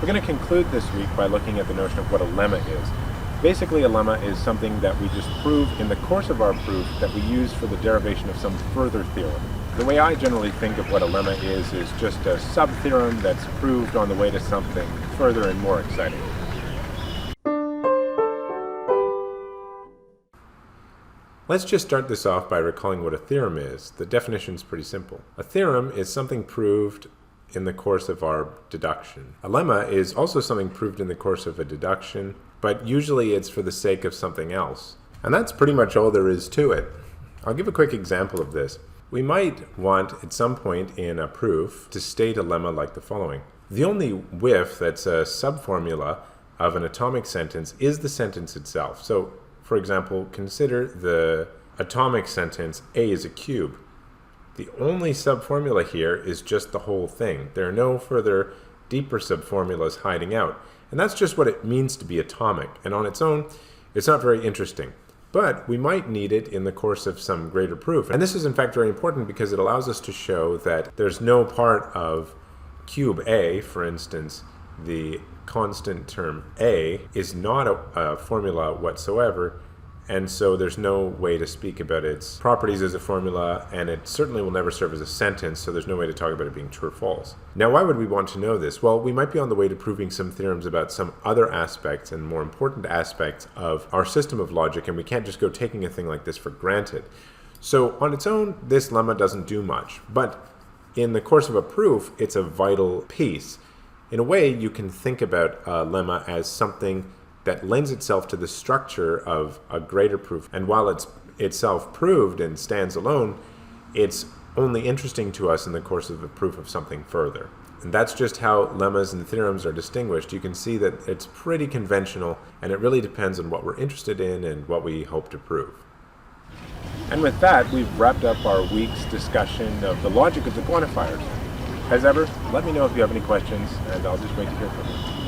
We're going to conclude this week by looking at the notion of what a lemma is. Basically, a lemma is something that we just prove in the course of our proof that we use for the derivation of some further theorem. The way I generally think of what a lemma is just a sub-theorem that's proved on the way to something further and more exciting. Let's just start this off by recalling what a theorem is. The definition is pretty simple. A theorem is something proved in the course of our deduction. A lemma is also something proved in the course of a deduction, but usually it's for the sake of something else. And that's pretty much all there is to it. I'll give a quick example of this. We might want at some point in a proof to state a lemma like the following. The only whiff that's a subformula of an atomic sentence is the sentence itself. So, for example, consider the atomic sentence A is a cube. The only subformula here is just the whole thing. There are no further deeper subformulas hiding out. And that's just what it means to be atomic. And on its own, it's not very interesting. But we might need it in the course of some greater proof. And this is in fact very important because it allows us to show that there's no part of cube A, for instance, the constant term A, is not a formula whatsoever. And so there's no way to speak about its properties as a formula, and it certainly will never serve as a sentence, so there's no way to talk about it being true or false. Now, why would we want to know this? Well, we might be on the way to proving some theorems about some other aspects and more important aspects of our system of logic, and we can't just go taking a thing like this for granted. So on its own, this lemma doesn't do much, but in the course of a proof, it's a vital piece. In a way, you can think about a lemma as something that lends itself to the structure of a greater proof. And while it's itself proved and stands alone, it's only interesting to us in the course of a proof of something further. And that's just how lemmas and theorems are distinguished. You can see that it's pretty conventional, and it really depends on what we're interested in and what we hope to prove. And with that, we've wrapped up our week's discussion of the logic of the quantifiers. As ever, let me know if you have any questions, and I'll just wait to hear from you.